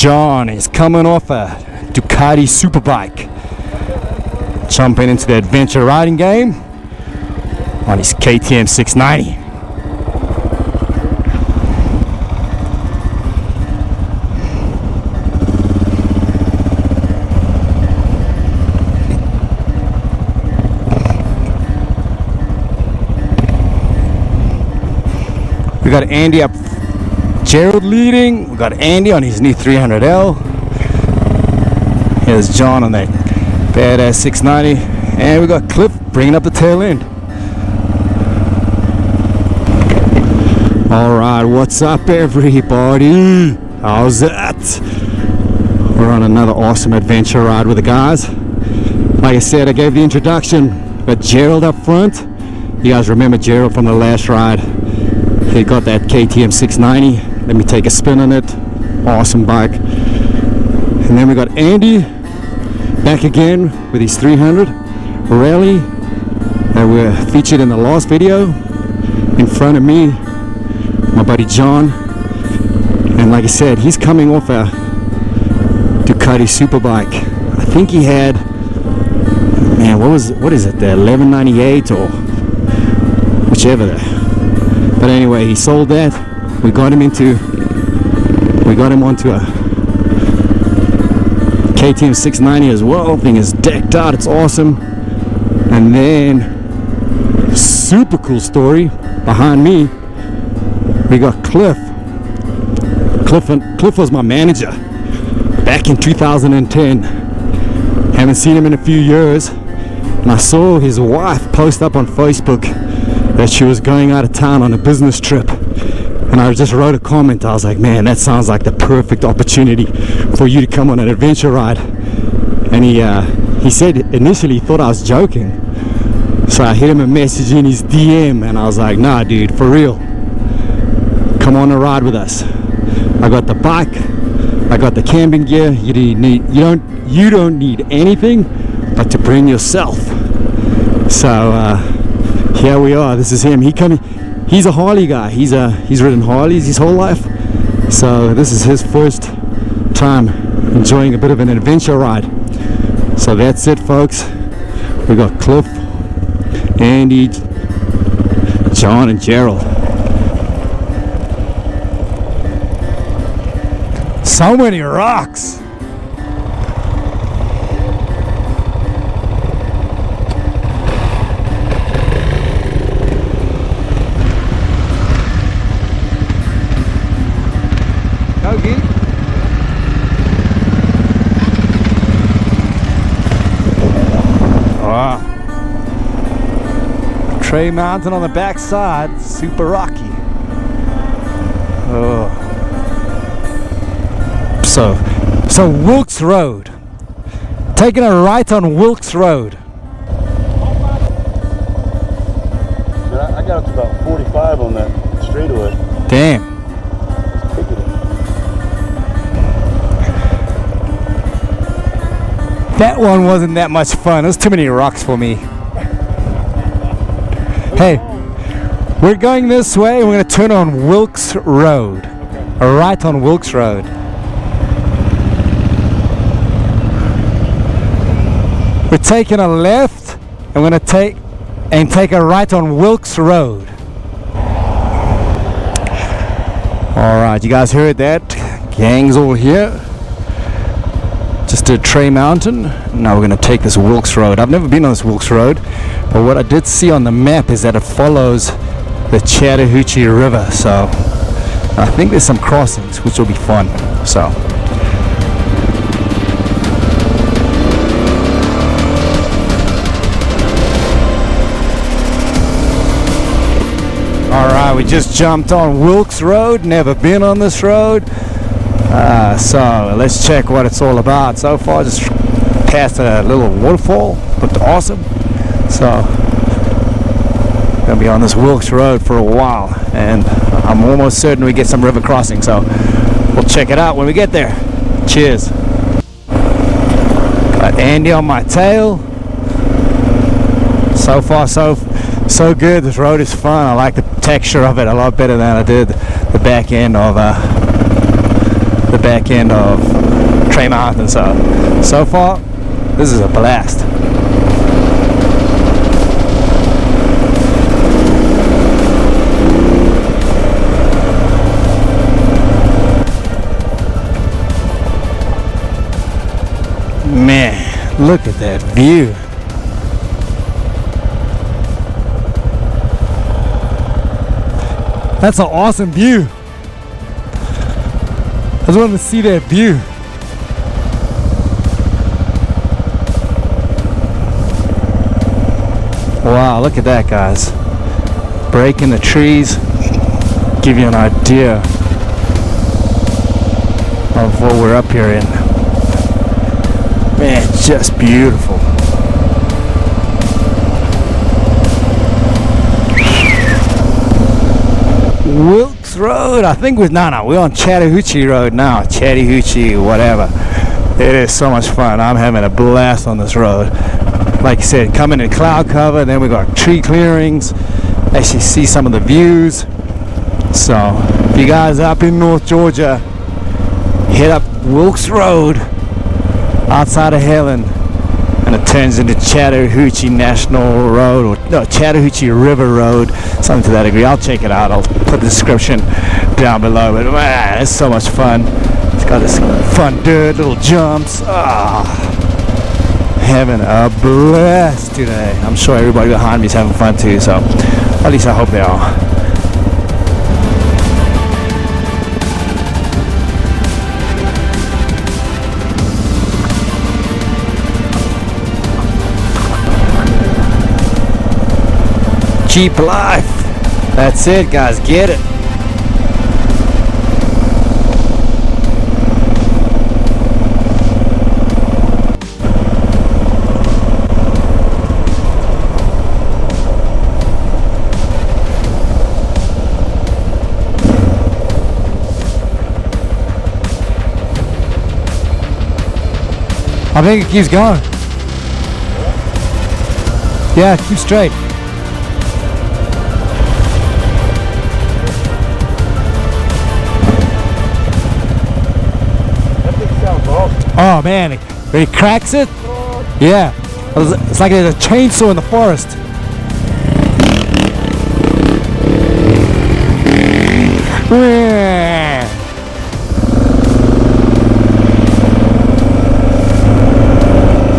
John is coming off a Ducati superbike, jumping into the adventure riding game on his KTM 690. We got Andy up, Gerald leading. We got Andy on his new 300L. Here's John on that badass 690, and we got Cliff bringing up the tail end. All right, what's up, everybody? How's that? We're on another awesome adventure ride with the guys. Like I said, I gave the introduction. Got Gerald up front. You guys remember Gerald from the last ride? He got that KTM 690. Let me take a spin on it. Awesome bike. And then we got Andy back again with his 300 rally that were featured in the last video. In front of me, my buddy John. And like I said, he's coming off a Ducati superbike. I think he had, man, what is it, the 1198 or whichever. But anyway, he sold that. We got him onto a KTM 690 as well. Thing is decked out, it's awesome. And then, super cool story behind me, we got Cliff. Cliff was my manager back in 2010. Haven't seen him in a few years, and I saw his wife post up on Facebook that she was going out of town on a business trip, and I just wrote a comment. I was like, man, that sounds like the perfect opportunity for you to come on an adventure ride. And he said initially he thought I was joking, so I hit him a message in his DM, and I was like, nah dude, for real, come on a ride with us. I got the bike, I got the camping gear. You don't need anything but to bring yourself. So here we are. This is him. He's a Harley guy. He's ridden Harleys his whole life. So this is his first time enjoying a bit of an adventure ride. So that's it, folks. We got Cliff, Andy, John, and Gerald. So many rocks. Trey Mountain on the back side, super rocky. Oh. So Wilkes Road. Taking a right on Wilkes Road. I got up to about 45 on that straightaway. Damn. That one wasn't that much fun. There's too many rocks for me. Hey, we're going this way. We're going to turn on Wilkes Road. Okay. Right on Wilkes Road. We're taking a left, and we're going to take a right on Wilkes Road. All right, you guys heard that? Gang's all here. Just did Trey Mountain. Now we're going to take this Wilkes Road. I've never been on this Wilkes Road, but what I did see on the map is that it follows the Chattahoochee River. So I think there's some crossings, which will be fun. So all right, we just jumped on Wilkes Road. Never been on this road. So let's check what it's all about. So far, just past a little waterfall. Looked awesome. So gonna be on this Wilkes Road for a while, and I'm almost certain we get some river crossing. So we'll check it out when we get there. Cheers. Got Andy on my tail. So far, so good. This road is fun. I like the texture of it a lot better than I did the back end back end of Trey Mountain. So far, this is a blast. Man, look at that view. That's an awesome view. I just wanted to see that view. Wow, look at that, guys. Breaking the trees, give you an idea of what we're up here in. Man, just beautiful. Wilkes Road, I think we're on Chattahoochee Road now. Chattahoochee, whatever. It is so much fun. I'm having a blast on this road. Like I said, coming in cloud cover, then we got tree clearings. Actually see some of the views. So if you guys are up in North Georgia, hit up Wilkes Road outside of Helen, and it turns into Chattahoochee National Road, or no, Chattahoochee River Road, something to that degree. I'll check it out. I'll put the description down below. But man, it's so much fun. It's got this fun dirt, little jumps. Having a blast today. I'm sure everybody behind me is having fun too. So at least I hope they are. Jeep life. That's it, guys. Get it. I think it keeps going. Yeah, keep straight. Oh man, when he cracks it, yeah, it's like there's a chainsaw in the forest.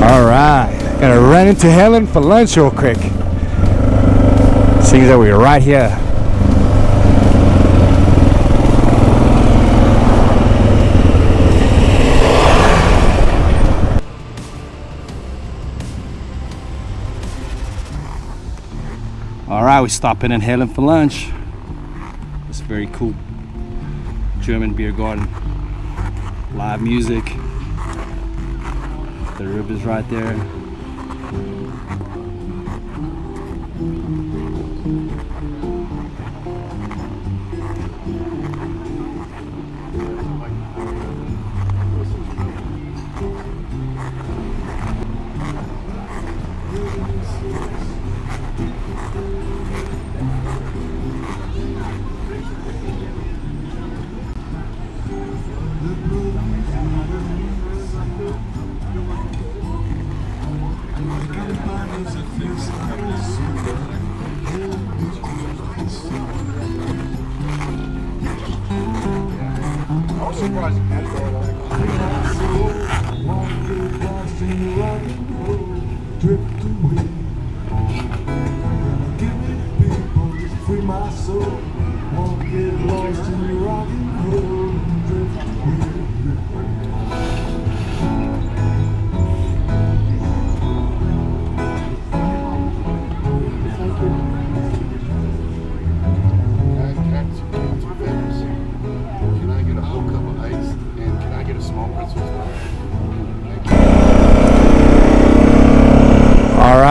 Alright, gonna run into Helen for lunch real quick. Seeing that we're right here. Alright, we're stopping in Helen for lunch. It's very cool. German beer garden. Live music. The river's right there.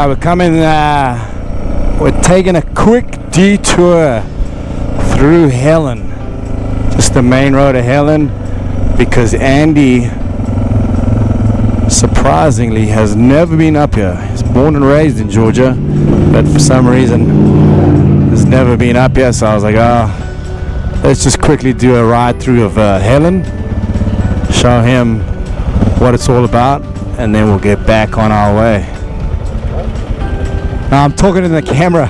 We're coming, we're taking a quick detour through Helen, just the main road of Helen, because Andy surprisingly has never been up here. He's born and raised in Georgia, but for some reason has never been up here, so I was like, let's just quickly do a ride through of Helen, show him what it's all about, and then we'll get back on our way. Now I'm talking to the camera.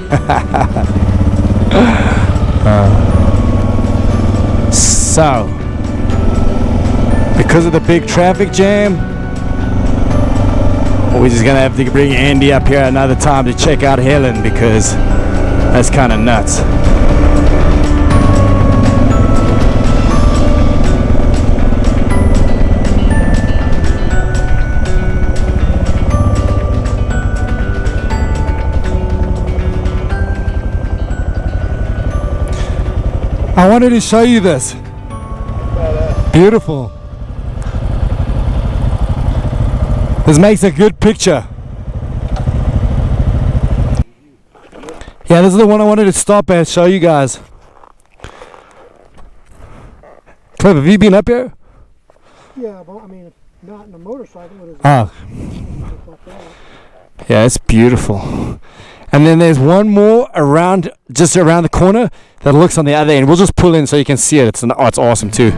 So, because of the big traffic jam, we're just gonna have to bring Andy up here another time to check out Helen, because that's kind of nuts. I wanted to show you this. Beautiful. This makes a good picture. Yeah, this is the one I wanted to stop and show you guys. Cliff, have you been up here? Yeah, but I mean, not in a motorcycle. But Oh. Yeah, it's beautiful. And then there's one more around, just around the corner, that looks on the other end. We'll just pull in so you can see it. It's awesome too.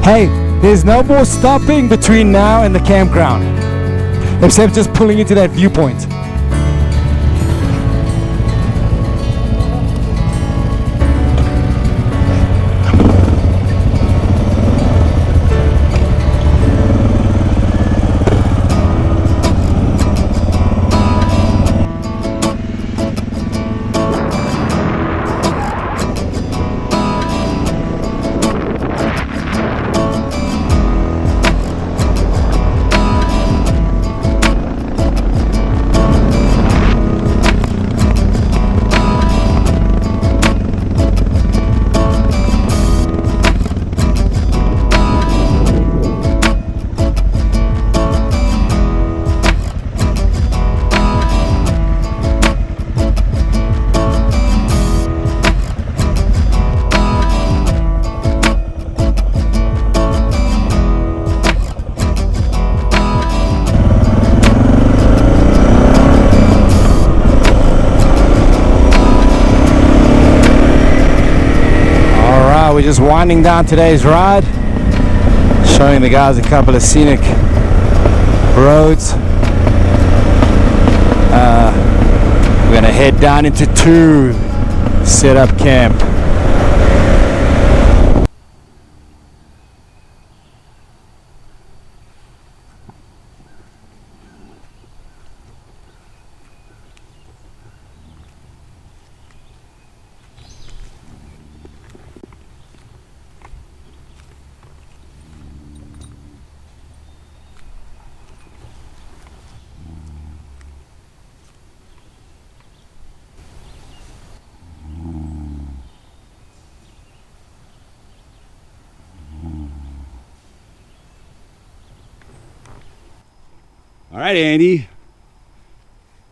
Hey, there's no more stopping between now and the campground, except just pulling into that viewpoint. We're just winding down today's ride, showing the guys a couple of scenic roads. We're gonna head down into 2, set up camp. All right, Andy.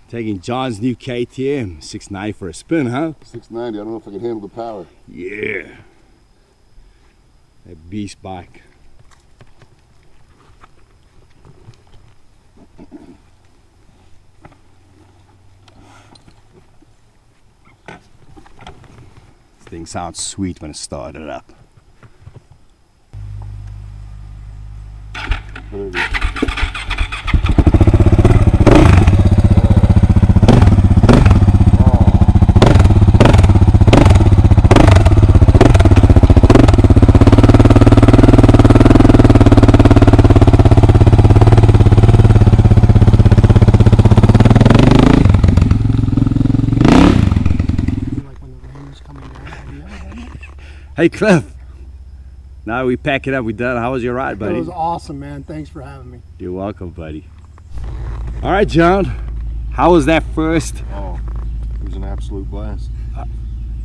Taking John's new KTM 690 for a spin, huh? 690, I don't know if I can handle the power. Yeah. That beast bike. This thing sounds sweet when it started up. There it is. Hey Cliff, now we pack it up, we done. How was your ride, buddy? It was awesome, man. Thanks for having me. You're welcome, buddy. All right, John, how was that first? Oh, it was an absolute blast.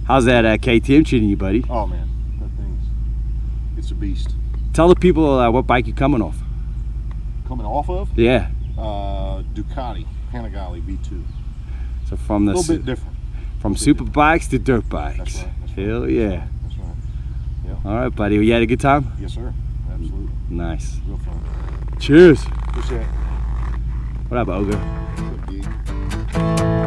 How's that KTM treating you, buddy? Oh man, that it's a beast. Tell the people what bike you're coming off. Coming off of? Yeah. Ducati Panigale V2. So from A the little bit different. From super bikes to dirt bikes. That's right. That's right. Hell yeah. That's right. Yeah. All right, buddy. You had a good time? Yes, sir. Absolutely. Nice. Real fun. Cheers. Appreciate it. What up, Ogre? Good gig.